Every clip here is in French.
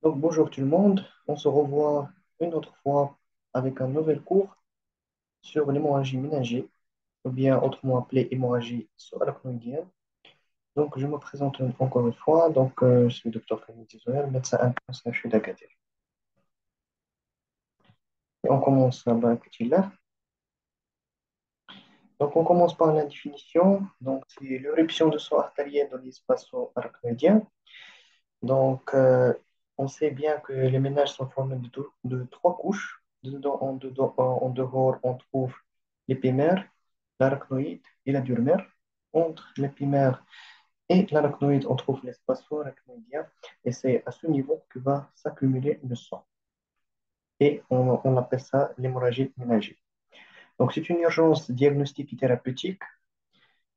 Donc, bonjour tout le monde, on se revoit une autre fois avec un nouvel cours sur l'hémorragie ménagée, ou bien autrement appelée hémorragie sous-arachnoïdienne. Donc, je me présente encore une fois. Je suis le docteur Camille Tisoyer, médecin interne chez d'Agadir. Et on commence là-bas, petit là. Donc, on commence par la définition. Donc, c'est l'éruption de sang artériel dans l'espace sous-arachnoïdien. Donc, on sait bien que les ménages sont formés de trois couches. En dehors, on trouve l'épimère, l'arachnoïde et la durmère. Entre l'épimère et l'arachnoïde, on trouve l'espace sous-arachnoïdien. Et c'est à ce niveau que va s'accumuler le sang. Et on appelle ça l'hémorragie ménagée. Donc, c'est une urgence diagnostique et thérapeutique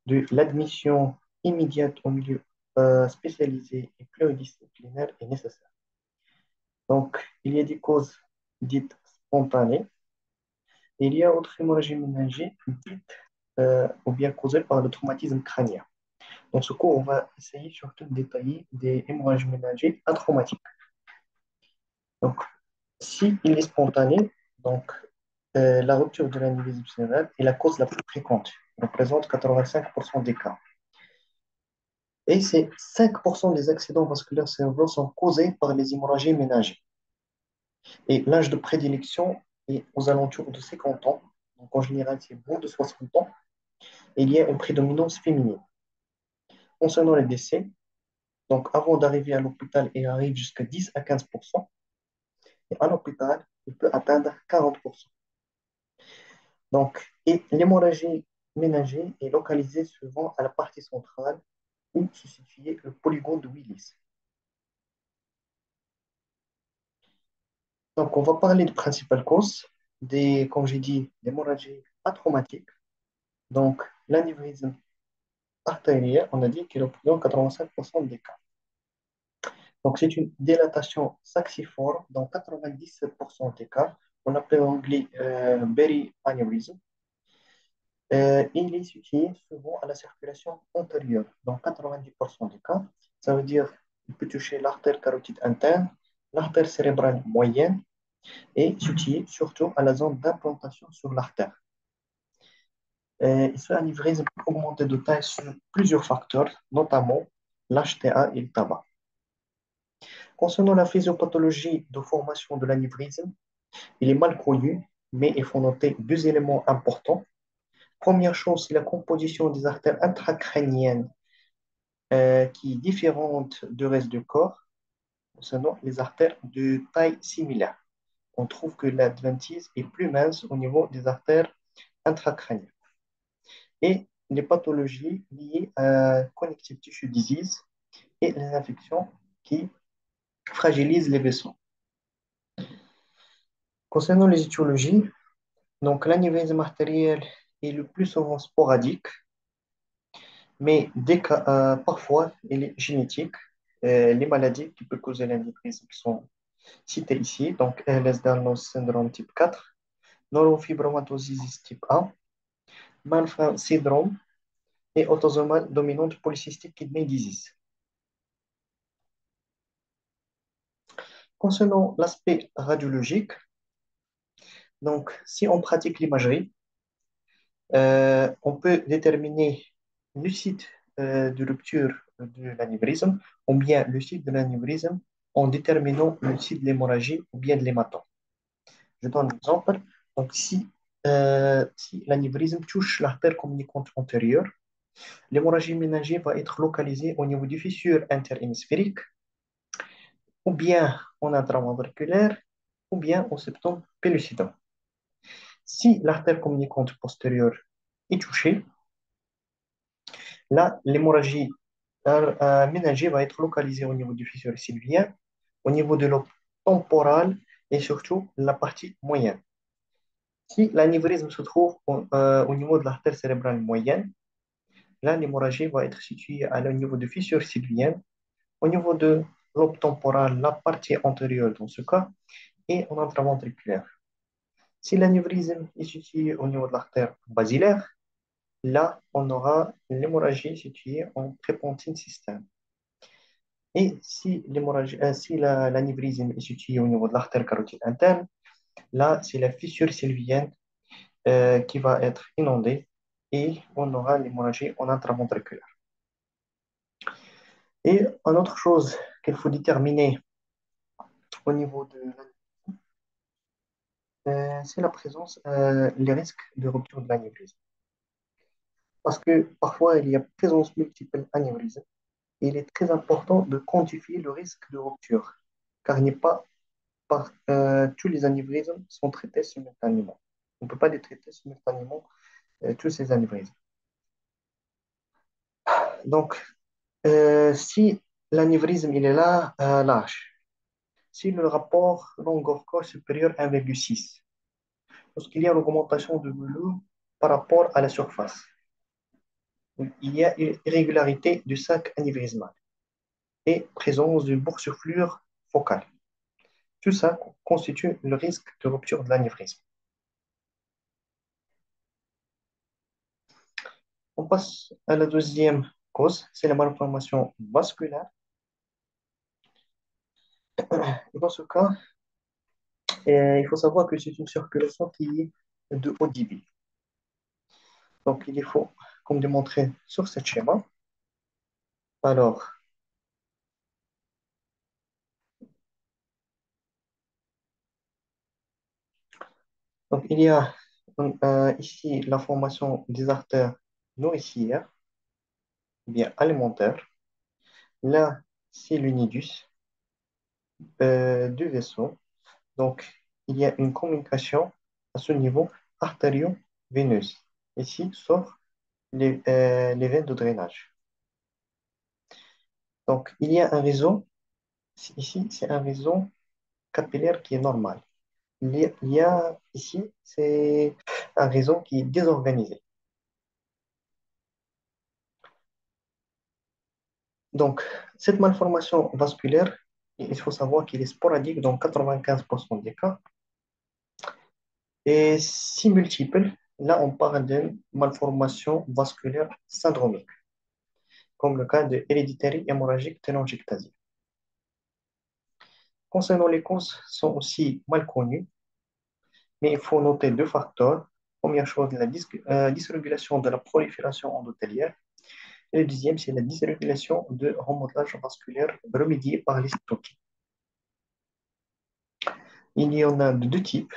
de l'admission immédiate au milieu spécialisé et pluridisciplinaire est nécessaire. Donc, il y a des causes dites spontanées. Et il y a autre hémorragie ménagée dite ou bien causée par le traumatisme crânien. Dans ce cours, on va essayer surtout de détailler des hémorragies ménagées atraumatiques. Donc, si il est spontané, donc la rupture de l'anévrisme cérébral est la cause la plus fréquente, représente 85% des cas. Et c'est 5% des accidents vasculaires cérébraux sont causés par les hémorragies ménagées. Et l'âge de prédilection est aux alentours de 50 ans. Donc en général, c'est moins de 60 ans. Et il y a une prédominance féminine. Concernant les décès, donc avant d'arriver à l'hôpital, il arrive jusqu'à 10 à 15%. Et à l'hôpital, il peut atteindre 40%. Donc, et l'hémorragie ménagée est localisée souvent à la partie centrale où se situe le polygone de Willis. Donc, on va parler des principales causes, comme j'ai dit, l'hémorragie atraumatique. Donc, l'anévrisme artérielle, on a dit qu'il représente 85% des cas. Donc, c'est une dilatation saxiforme dans 97% des cas. On appelle en anglais Berry aneurysm. Il est situé souvent à la circulation antérieure, dans 90% des cas. Ça veut dire qu'il peut toucher l'artère carotide interne, l'artère cérébrale moyenne et situé surtout à la zone d'implantation sur l'artère. Ce anévrisme peut augmenter de taille sur plusieurs facteurs, notamment l'HTA et le tabac. Concernant la physiopathologie de formation de l'anévrisme, il est mal connu, mais il faut noter deux éléments importants. Première chose, c'est la composition des artères intracrâniennes qui est différente du reste du corps, concernant les artères de taille similaire. On trouve que l'adventice est plus mince au niveau des artères intracrâniennes. Et les pathologies liées à connective tissue disease et les infections qui fragilisent les vaisseaux. Concernant les étiologies, donc l'anévrisme artériel est le plus souvent sporadique, mais parfois il est génétique. Les maladies qui peuvent causer l'anévrisme sont citées ici, donc Ehlers-Danlos syndrome type 4, neurofibromatosis type 1, Marfan syndrome et autosomal dominante polycystique kidney disease. Concernant l'aspect radiologique, donc si on pratique l'imagerie, on peut déterminer le site de rupture de l'anévrisme ou bien le site de l'anévrisme en déterminant le site de l'hémorragie ou bien de l'hématome. Je donne un exemple. Donc, si l'anévrisme touche l'artère communicante antérieure, l'hémorragie ménagée va être localisée au niveau du fissure interhémisphérique ou bien en intraventriculaire ou bien au septum pellucidum. Si l'artère communicante postérieure est touchée, là, l'hémorragie ménagée va être localisée au niveau du fissure sylvien, au niveau de l'aube temporale et surtout la partie moyenne. Si l'anévrisme se trouve au niveau de l'artère cérébrale moyenne, là, l'hémorragie va être située au niveau de fissure sylvienne, au niveau de l'aube temporale, la partie antérieure dans ce cas, et en intraventriculaire. Si l'anévrisme est situé au niveau de l'artère basilaire, là, on aura l'hémorragie située en prépontine système. Et si si l'anévrisme est situé au niveau de l'artère carotide interne, là, c'est la fissure sylvienne qui va être inondée et on aura l'hémorragie en intraventriculaire. Et une autre chose qu'il faut déterminer au niveau de c'est la présence, les risques de rupture de l'anévrisme. Parce que parfois, il y a présence multiple anévrisme et il est très important de quantifier le risque de rupture, car il n'est pas tous les anévrismes sont traités simultanément. On ne peut pas les traiter simultanément, tous ces anévrismes. Donc, si l'anévrisme il est là, lâche, si le rapport longueur-corps supérieur à 1,6, lorsqu'il y a une augmentation de volume par rapport à la surface, il y a une irrégularité du sac anévrismal et présence d'une boursouflure focale. Tout ça constitue le risque de rupture de l'anévrisme. On passe à la deuxième cause, c'est la malformation vasculaire. Et dans ce cas, il faut savoir que c'est une circulation qui est de haut débit. Donc, il faut, comme démontré sur ce schéma, alors, donc il y a ici la formation des artères nourricières, ou bien alimentaires. Là, c'est le nidus du vaisseau. Donc, il y a une communication à ce niveau artério-veineuse. Ici sortent les veines de drainage. Donc, il y a un réseau, ici, c'est un réseau capillaire qui est normal. Il y a ici, c'est un réseau qui est désorganisé. Donc, cette malformation vasculaire, il faut savoir qu'il est sporadique dans 95% des cas et si multiple, là, on parle d'une malformation vasculaire syndromique, comme le cas de héréditaire hémorragique télangiectasie. Concernant les causes, sont aussi mal connues, mais il faut noter deux facteurs. Première chose, la dysrégulation de la prolifération endothéliale. Et le deuxième, c'est la dysrégulation de remodelage vasculaire remédié par les cytokines. Il y en a de deux types.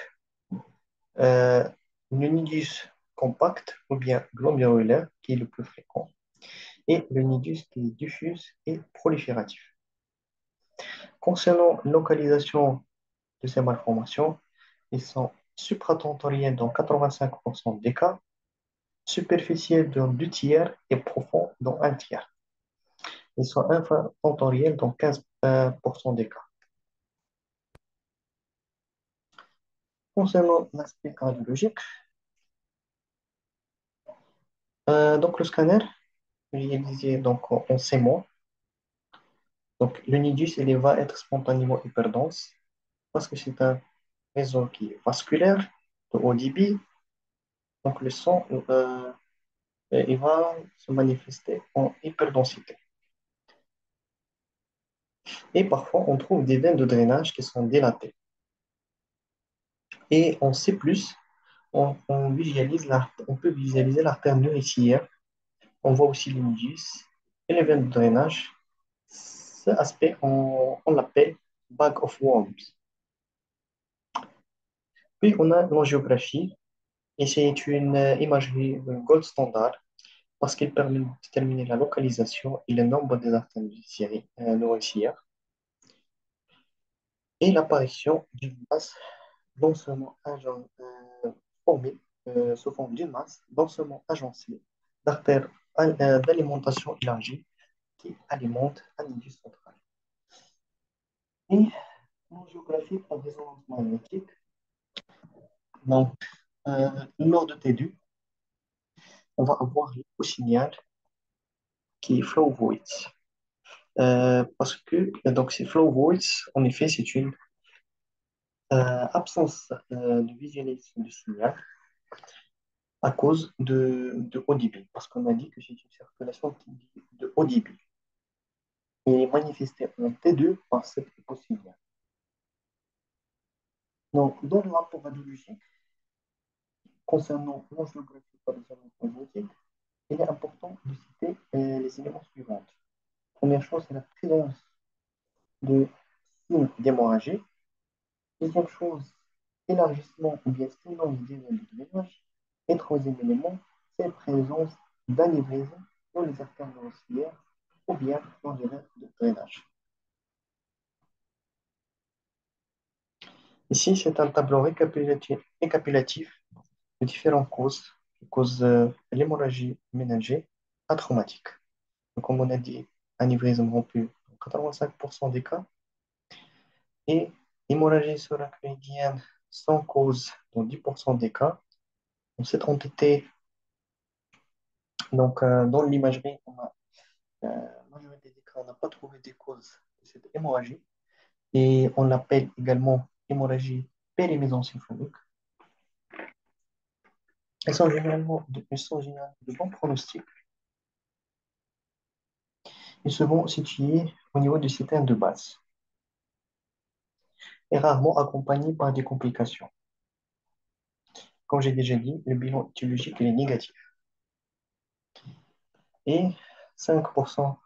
Euh, le nidus compact ou bien glomérulaire, qui est le plus fréquent, et le nidus qui est diffuse et prolifératif. Concernant la localisation de ces malformations, ils sont supratentoriels dans 85% des cas, superficiels dans 2 tiers et profonds dans 1 tiers. Ils sont infratentoriels dans 15% des cas. Concernant l'aspect radiologique, donc le scanner réalisé donc en CMOS, donc le nidus il va être spontanément hyperdense parce que c'est un réseau qui est vasculaire de haut débit, donc le sang il va se manifester en hyperdensité. Et parfois, on trouve des veines de drainage qui sont dilatées. Et on sait plus, on peut visualiser l'artère nourricière. On voit aussi les nidus et les veines de drainage. Ce aspect, on l'appelle bag of worms. Puis, on a l'angiographie, et c'est une imagerie gold standard parce qu'elle permet de déterminer la localisation et le nombre des artères nourricières et l'apparition d'une masse densément formée sous forme d'une masse densément agencée d'artères d'alimentation élargie qui alimentent un indus central. Et en géographie par résonance magnétique, donc, lors de T2, on va avoir l'hyposignal qui est flow voids. Parce que donc ces flow voids, en effet, c'est une absence de visualisation du signal à cause de haut débit, parce qu'on a dit que c'est une circulation de haut débit. Il est manifesté en T2 par cette hypoxémie. Donc, dans le rapport radiologique, concernant l'angiographie par résonance magnétique, il est important de citer les éléments suivants. Première chose, c'est la présence de signes d'hémorragie. Deuxième chose, élargissement ou bien stimulation des veines de drainage. Et troisième élément, c'est la présence d'anévrisme dans les artères nourricières ou bien dans les veines de drainage. Ici, c'est un tableau récapitulatif de différentes causes qui causent l'hémorragie méningée atraumatique. Donc, comme on a dit, anévrisme rompu dans 85% des cas et hémorragie sous-rachnoïdienne sans cause dans 10% des cas. Dans cette entité, donc, dans l'imagerie, la majorité des cas, on n'a pas trouvé des causes de cette hémorragie et on l'appelle également hémorragie périmésencéphalique. Elles sont généralement de bons pronostics. Ils se vont situer au niveau du système de base et rarement accompagnés par des complications. Comme j'ai déjà dit, le bilan étiologique est négatif. Et 5%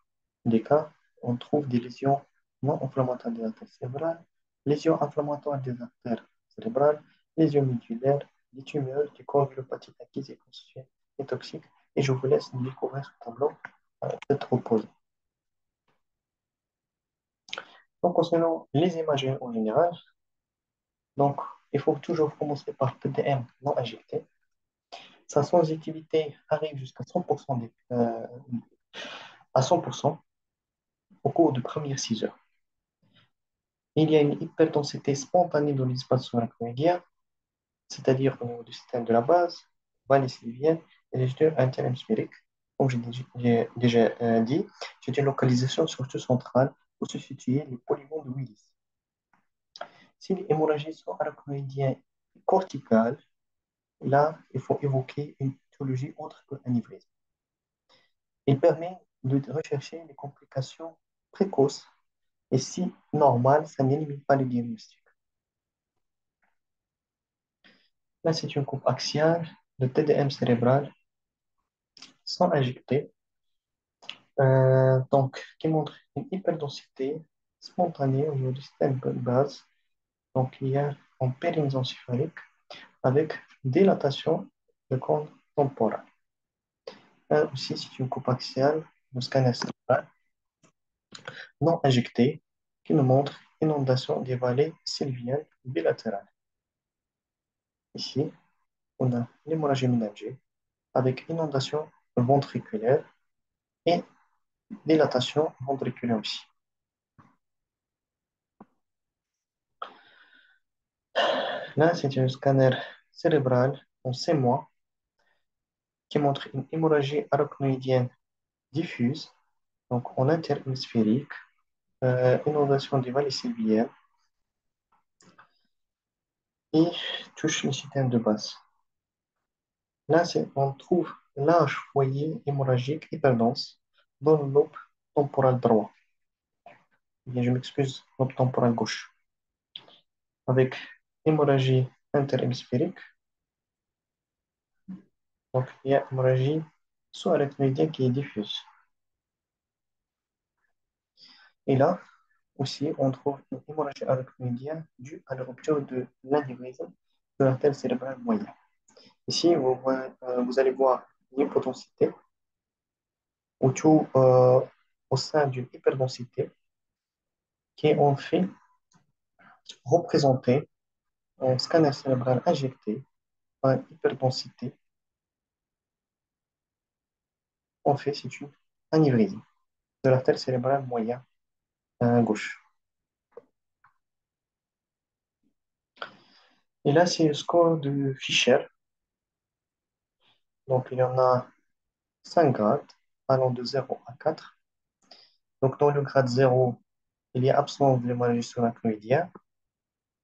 des cas, on trouve des lésions non inflammatoires des artères cérébrales, lésions inflammatoires des artères cérébrales, lésions médulaires, des tumeurs, des coagulopathies acquises et constituées et toxiques. Et je vous laisse découvrir ce tableau peut-être opposé. Donc, concernant les images en général, donc, il faut toujours commencer par PDM non injecté. Sa sensibilité arrive jusqu'à 100% à 100% au cours des premières 6 heures. Il y a une hyperdensité spontanée dans l'espace sous-rachnoïdien, c'est-à-dire au niveau du système de la base, vallée sylvienne et les jeteurs interhémisphériques. Comme j'ai déjà dit, c'est une localisation surtout centrale où se situent les polygons de Willis. Si les hémorragies sont arachnoïdiennes corticales, là, il faut évoquer une pathologie autre que l'anévrisme. Il permet de rechercher les complications précoces et si normal, ça n'élimine pas le diagnostic. Là, c'est une coupe axiale de TDM cérébral sans injecter, donc qui montre une hyperdensité spontanée au niveau du système de base, donc il y a en périmètre encéphalique avec dilatation de cône temporal. Là aussi, c'est une coupe axiale de scanner cérébral non injecté qui nous montre inondation des vallées sylviennes bilatérales. Ici, on a l'hémorragie méningée avec inondation ventriculaire et dilatation ventriculaire aussi. Là, c'est un scanner cérébral en 6 mois qui montre une hémorragie arachnoïdienne diffuse, donc en interhémisphérique, inondation des vallées sylviennes et touche le système de base. Là, on trouve large foyer hémorragique hyperdense dans le lobe temporal droit. Bien, je m'excuse, lobe temporal gauche. Avec hémorragie interhémisphérique, donc il y a hémorragie sous-arachnoïdienne qui est diffuse. Et là, aussi, on trouve une hémorragie arachnoïdienne due à la rupture de l'anévrisme de l'artère cérébrale moyenne. Ici, vous allez voir l'hypodensité au sein d'une hyperdensité qui est en fait représentée en scanner cérébral injecté par hyperdensité. En fait, c'est une anévrisme de l'artère cérébrale moyenne gauche. Et là, c'est le score de Fischer. Donc, il y en a 5 grades, allant de 0 à 4. Donc, dans le grade 0, il y a absence de l'hémorragie sous-rachnoïdienne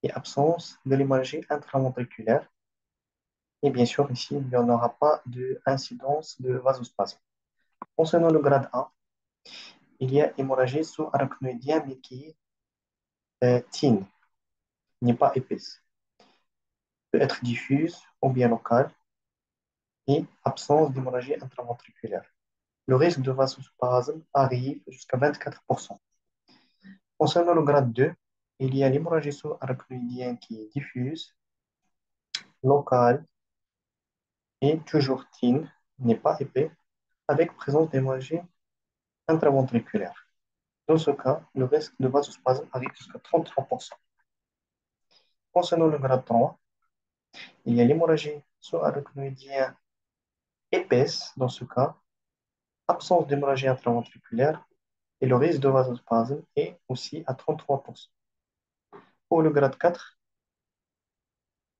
et absence de l'hémorragie intraventriculaire. Et bien sûr, ici, il n'y en aura pas d'incidence de vasospasme. Concernant le grade 1, il y a hémorragie sous-arachnoïdienne, mais qui est tine, n'est pas épaisse. Peut être diffuse ou bien locale et absence d'hémorragie intraventriculaire. Le risque de vasospasme arrive jusqu'à 24%. Concernant le grade 2, il y a l'hémorragie sous-arachnoïdienne qui est diffuse, locale et toujours tine, n'est pas épais, avec présence d'hémorragie intraventriculaire. Dans ce cas, le risque de vasospasme arrive jusqu'à 33%. Concernant le grade 3, il y a l'hémorragie sous-arachnoïdienne épaisse. Dans ce cas, absence d'hémorragie intraventriculaire et le risque de vasospasme est aussi à 33%. Pour le grade 4,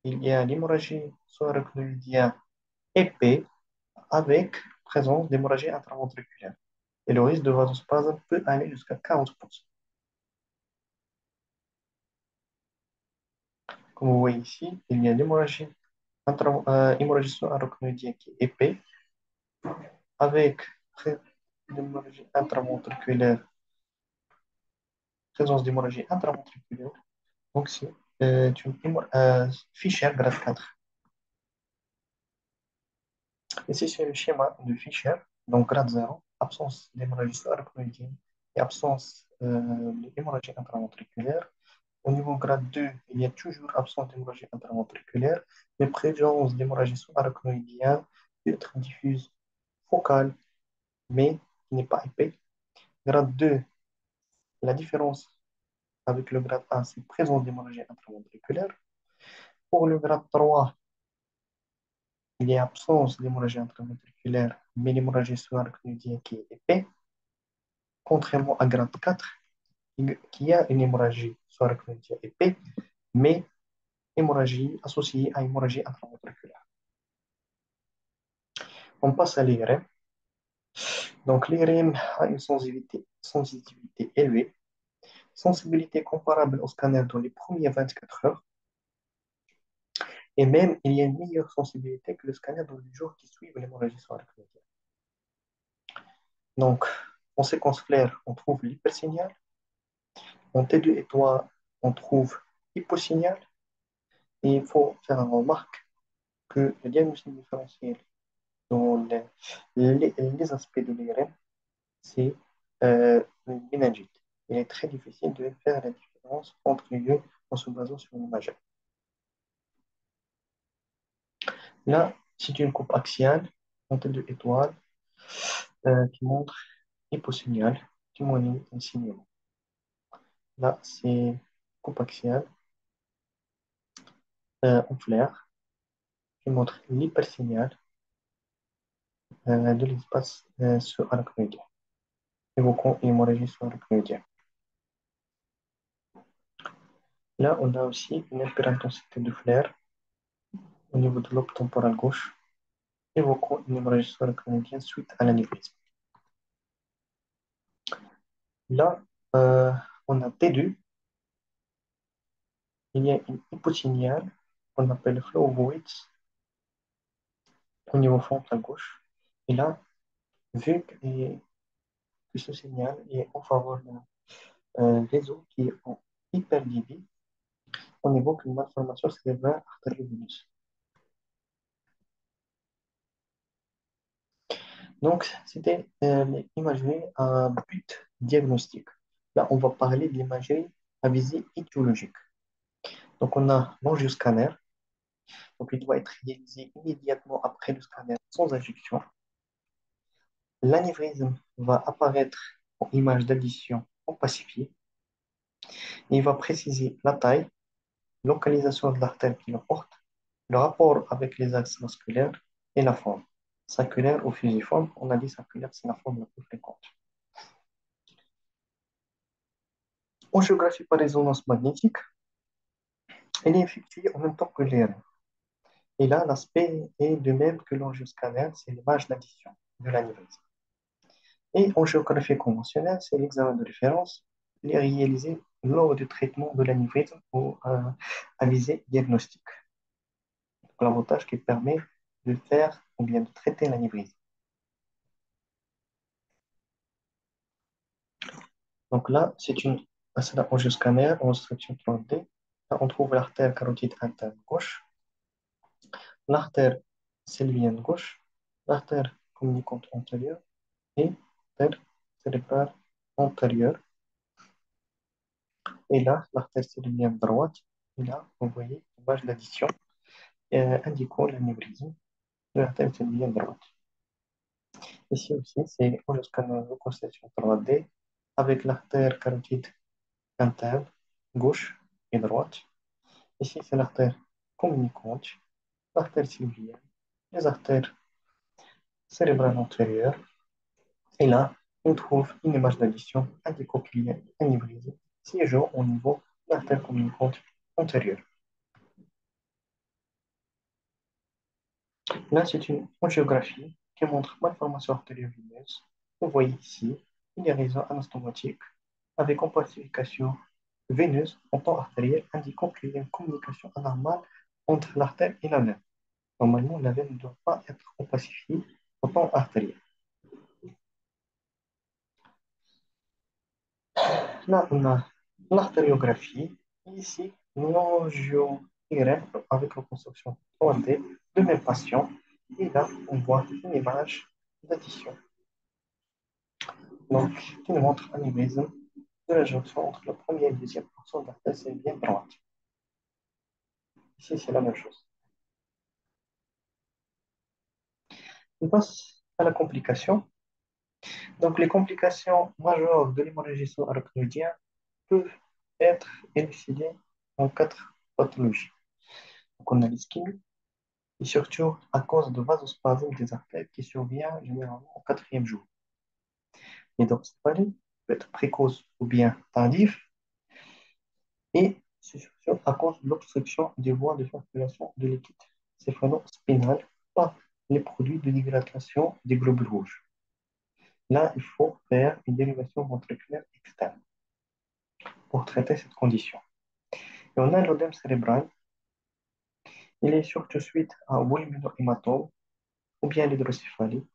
il y a l'hémorragie sous-arachnoïdienne épais avec présence d'hémorragie intraventriculaire. Et le risque de vasospasme peut aller jusqu'à 40%. Comme vous voyez ici, il y a l'hémorragie sous-arachnoïdienne qui est épais avec d'hémorragie intraventriculaire, présence d'hémorragie intraventriculaire. Donc, c'est Fischer grade 4. Ici, c'est le schéma de Fischer, donc grade 0, absence d'hémorragie sous-arachnoïdienne et absence d'hémorragie intraventriculaire. Au niveau grade 2, il y a toujours absence d'hémorragie intraventriculaire, mais présence d'hémorragie sous-arachnoïdienne peut être diffuse focale, mais qui n'est pas épais. Grade 2, la différence avec le grade 1, c'est présence d'hémorragie intraventriculaire. Pour le grade 3, il y a absence d'hémorragie intraventriculaire, mais l'hémorragie sous-arachnoïdienne qui est épais, contrairement à grade 4, qui a une hémorragie sous-arachnoïdienne épais, mais hémorragie associée à hémorragie intraventriculaire. On passe à l'IRM. Donc, l'IRM a une sensibilité élevée, sensibilité comparable au scanner dans les premières 24 heures, et même il y a une meilleure sensibilité que le scanner dans les jours qui suivent l'hémorragie sous-arachnoïdienne. Donc, en séquence flair, on trouve l'hypersignal. En T2 étoile, on trouve hyposignal. Et il faut faire une remarque que le diagnostic différentiel dans les aspects de l'IRM, c'est une méningite. Il est très difficile de faire la différence entre les deux en se basant sur une image. Là, c'est une coupe axiale en T2 étoile qui montre hyposignal, témoigne un signalement. Là, c'est coupe axiale en flair qui montre l'hypersignal de l'espace sous-arachnoïdien, évoquant une hémorragie sous-arachnoïdienne. Là, on a aussi une hyperintensité de flair au niveau de lobe temporal gauche, évoquant une hémorragie sous-arachnoïdienne suite à l'anévrisme. Là, on a T2, il y a une hypotyniale qu'on appelle flow voids au niveau frontal gauche. Et là, vu que ce signal est en faveur d'un réseau qui est en hyperdébit, on évoque une malformation cérébrale artério-veineuse. Donc, c'était l'imagerie à but diagnostique. Là, on va parler de l'imagerie à visée étiologique. Donc, on a l'angioscanner. Donc, il doit être réalisé immédiatement après le scanner sans injection. L'anévrisme va apparaître en image d'addition opacifiée. Il va préciser la taille, localisation de l'artère qui le porte, le rapport avec les axes vasculaires et la forme. Saculaire ou fusiforme, on a dit saculaire, c'est la forme la plus fréquente. Angiographie par résonance magnétique, elle est effectuée en même temps que l'IRM. Et là, l'aspect est de même que l'angioscanner, c'est l'image d'addition de l'anévrisme. Et angiographie conventionnelle, c'est l'examen de référence. Il est réalisé lors du traitement de l'anévrisme ou à visée diagnostique. L'avantage qui permet de faire ou bien de traiter l'anévrisme. Donc là, c'est un angioscanner en structure 3D. Là, on trouve l'artère carotide interne gauche, l'artère sylvienne gauche, l'artère communicante antérieure et l'artère cérébrale antérieure. Et là, l'artère sylvienne droite. Et là, vous voyez l'image d'addition indiquant l'anévrisme de l'artère sylvienne droite. Ici aussi, c'est le scanner de reconstitution 3D avec l'artère carotide interne, gauche et droite. Ici, c'est l'artère communicante, l'artère sylvienne, les artères cérébrales antérieures. Et là, on trouve une image d'addition indiquant qu'il y a un anévrisme siégeant au niveau de l'artère communicante antérieure. Là, c'est une angiographie qui montre malformation artério-veineuse. Vous voyez ici une guérison anastomotique avec compacification veineuse en temps artériel, indiquant qu'il y a une communication anormale entre l'artère et la veine. Normalement, la veine ne doit pas être opacifiée en temps artériel. Là, on a l'artériographie. Ici, l'angio-IRM avec reconstruction 3D de même patient. Et là, on voit une image d'addition. Donc, qui nous montre un anévrisme de la jonction entre le premier et le deuxième portion de l'artère sylvienne droite. Ici, c'est la même chose. On passe à la complication. Donc, les complications majeures de l'hémorragie sous-arachnoïdienne peuvent être élucidées en quatre pathologies. Donc, on a l'ischémie, et surtout à cause de vasospasme des artères qui survient généralement au quatrième jour. L'hydrocéphalie peut être précoce ou bien tardive, et c'est surtout à cause de l'obstruction des voies de circulation de liquide céphalo-spinal par les produits de dégradation des globules rouges. Là, il faut faire une dérivation ventriculaire externe pour traiter cette condition. Et on a l'œdème cérébral. Il est surtout suite à un hématome ou bien l'hydrocéphalie.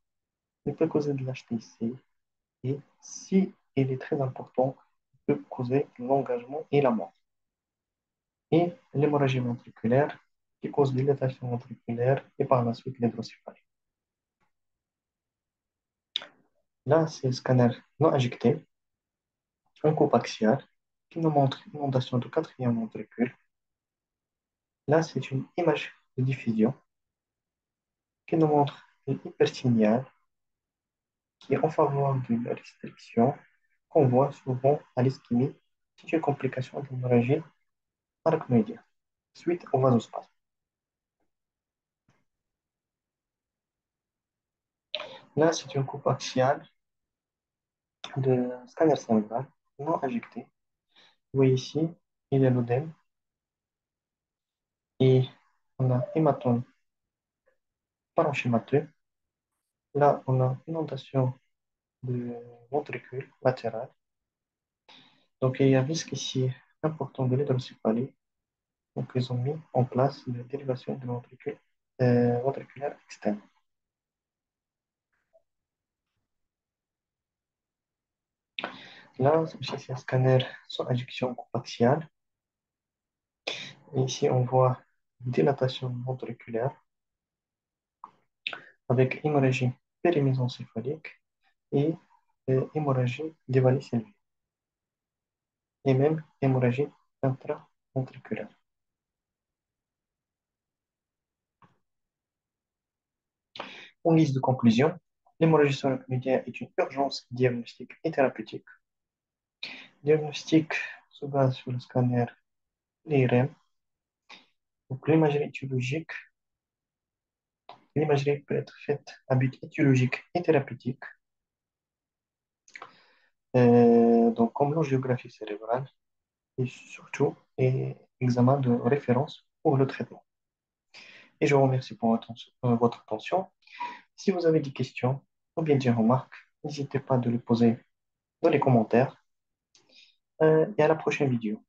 Il peut causer de l'HTC et si il est très important, il peut causer l'engagement et la mort. Et l'hémorragie ventriculaire qui cause dilatation ventriculaire et par la suite l'hydrocéphalie. Là, c'est le scanner non injecté, un coupe axial qui nous montre une inondation de quatrième ventricule. Là, c'est une image de diffusion qui nous montre l'hypersignal qui est en faveur d'une restriction qu'on voit souvent à l'ischémie, c'est une complication de l'hémorragie arachnoïdienne suite au vasospasme. Là, c'est une coupe axiale de scanner cérébral non injecté. Vous voyez ici, il y a l'œdème et on a hématome parenchymateux. Là, on a inondation de ventricule latéral. Donc, il y a un risque ici important de l'hydrocéphalie. Donc, ils ont mis en place une dérivation de ventricule ventriculaire externe. Là, c'est un scanner sans injection coaxiale. Et ici, on voit une dilatation ventriculaire avec hémorragie périmésencéphalique et hémorragie dévalée cellulaire. Et même hémorragie intraventriculaire. En guise de conclusion, l'hémorragie cérébromédiane est une urgence diagnostique et thérapeutique. Diagnostic se base sur le scanner l'IRM. Donc, l'imagerie peut être faite à but étiologique et thérapeutique, donc comme l'angiographie cérébrale et surtout et examen de référence pour le traitement. Et je vous remercie pour votre attention. Si vous avez des questions ou bien des remarques, n'hésitez pas de les poser dans les commentaires et à la prochaine vidéo.